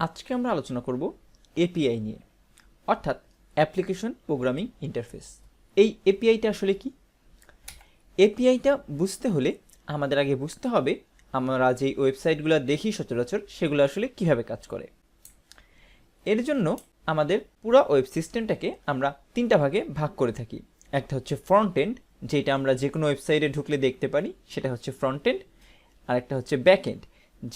আজকে আমরা আলোচনা করব এপিআই নিয়ে, অর্থাৎ অ্যাপ্লিকেশন প্রোগ্রামিং ইন্টারফেস। এই এপিআইটা আসলে কি? এপিআইটা বুঝতে হলে আমাদের আগে বুঝতে হবে আমরা যেই ওয়েবসাইটগুলো দেখি সচরাচর সেগুলো আসলে কিভাবে কাজ করে। এর জন্য আমাদের পুরো ওয়েব সিস্টেমটাকে আমরা তিনটা ভাগে ভাগ করে থাকি। একটা হচ্ছে ফ্রন্ট এন্ড, যেটা আমরা যে কোনো ওয়েবসাইটে ঢুকলে দেখতে পারি, সেটা হচ্ছে ফ্রন্ট এন্ড। আর একটা হচ্ছে ব্যাক এন্ড,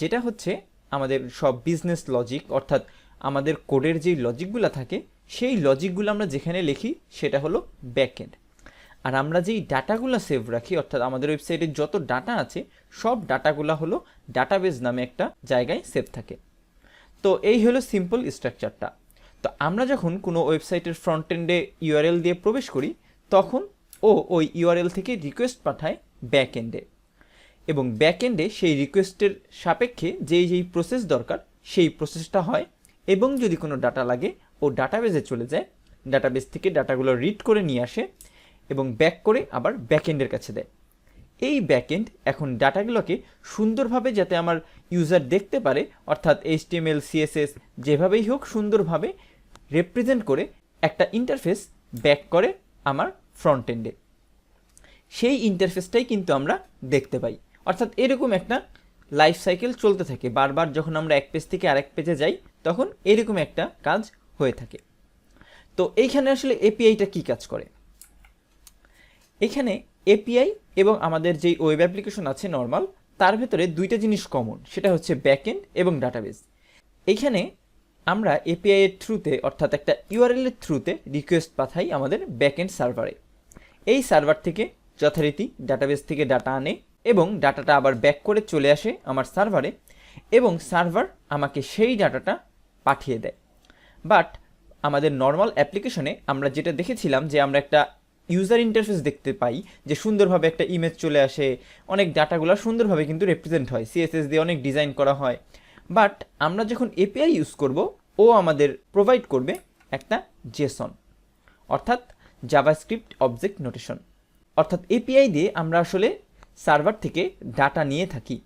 যেটা হচ্ছে আমাদের সব বিজনেস লজিক, অর্থাৎ আমাদের কোডের যেই লজিকগুলো থাকে সেই লজিকগুলো আমরা যেখানে লিখি সেটা হলো ব্যাক এন্ড। আর আমরা যেই ডাটাগুলো সেভ রাখি, অর্থাৎ আমাদের ওয়েবসাইটে যত ডাটা আছে সব ডাটাগুলো হলো ডাটাবেজ নামে একটা জায়গায় সেভ থাকে। তো এই হলো সিম্পল স্ট্রাকচারটা। তো আমরা যখন কোনো ওয়েবসাইটের ফ্রন্ট এন্ডে ইউআরএল দিয়ে প্রবেশ করি তখন ওই ইউআরএল থেকে রিকোয়েস্ট পাঠায় ব্যাক এন্ডে, এবং ব্যাক এন্ডে সেই রিকোয়েস্টের সাপেক্ষে যেই প্রসেস দরকার সেই প্রসেসটা হয়, এবং যদি কোনো ডাটা লাগে ও ডাটাবেজে চলে যায়, ডাটাবেজ থেকে ডাটাগুলো রিড করে নিয়ে আসে এবং ব্যাক করে আবার ব্যাক এন্ডের কাছে দেয়। এই ব্যাকএন্ড এখন ডাটাগুলোকে সুন্দরভাবে যাতে আমার ইউজার দেখতে পারে, অর্থাৎ HTML CSS যেভাবেই হোক সুন্দরভাবে রিপ্রেজেন্ট করে একটা ইন্টারফেস ব্যাক করে আমার ফ্রন্ট এন্ডে। সেই ইন্টারফেসটাই কিন্তু আমরা দেখতে পাই, অর্থাৎ এরকম একটা লাইফ সাইকেল চলতে থাকে। বারবার যখন আমরা এক পেজ থেকে আরেক পেজে যাই তখন এরকম একটা কাজ হয়ে থাকে। তো এইখানে আসলে এপিআইটা কি কাজ করে? এখানে এপিআই এবং আমাদের যেই ওয়েব অ্যাপ্লিকেশন আছে নর্মাল, তার ভেতরে দুইটা জিনিস কমন, সেটা হচ্ছে ব্যাকএন্ড এবং ডাটাবেজ। এইখানে আমরা এপিআই এর থ্রুতে, অর্থাৎ একটা ইউআরএল এর থ্রুতে রিকোয়েস্ট পাঠাই আমাদের ব্যাকএন্ড সার্ভারে। এই সার্ভার থেকে যথারীতি ডাটাবেজ থেকে ডাটা আনে এবং ডাটাটা আবার ব্যাক করে চলে আসে আমার সার্ভারে, এবং সার্ভার আমাকে সেই ডাটাটা পাঠিয়ে দেয়। বাট আমাদের নর্মাল অ্যাপ্লিকেশনে আমরা যেটা দেখেছিলাম যে আমরা একটা ইউজার ইন্টারফেস দেখতে পাই, যে সুন্দরভাবে একটা ইমেজ চলে আসে, অনেক ডাটাগুলো সুন্দরভাবে কিন্তু রিপ্রেজেন্ট হয়, সিএসএস দিয়ে অনেক ডিজাইন করা হয়। বাট আমরা যখন এপিআই ইউজ করব ও আমাদের প্রোভাইড করবে একটা জেসন, অর্থাৎ জাভাস্ক্রিপ্ট অবজেক্ট নোটেশন। অর্থাৎ এপিআই দিয়ে আমরা আসলে সার্ভার থেকে ডাটা নিয়ে থাকি।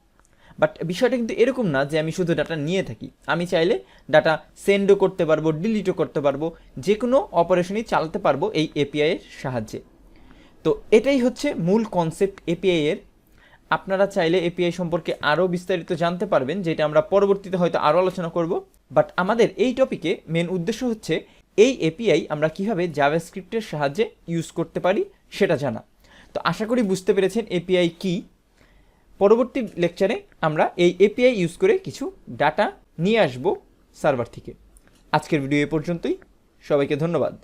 বাট বিষয়টা কিন্তু এরকম না যে আমি শুধু ডাটা নিয়ে থাকি, আমি চাইলে ডাটা সেন্ডও করতে পারবো, ডিলিটও করতে পারবো, যে কোনো অপারেশনই চালাতে পারবো এই এপিআই এর সাহায্যে। তো এটাই হচ্ছে মূল কনসেপ্ট এপিআই এর। আপনারা চাইলে এপিআই সম্পর্কে আরও বিস্তারিত জানতে পারবেন, যেটা আমরা পরবর্তীতে হয়তো আরও আলোচনা করব। বাট আমাদের এই টপিকে মেন উদ্দেশ্য হচ্ছে এই এপিআই আমরা কিভাবে জাভাস্ক্রিপ্টের সাহায্যে ইউজ করতে পারি সেটা জানা। তো আশা করি বুঝতে পেরেছেন এপিআই কি। পরবর্তী লেকচারে আমরা এই এপিআই ইউজ করে কিছু ডাটা নিয়ে আসব সার্ভার থেকে। আজকের ভিডিও এ পর্যন্তই, সবাইকে ধন্যবাদ।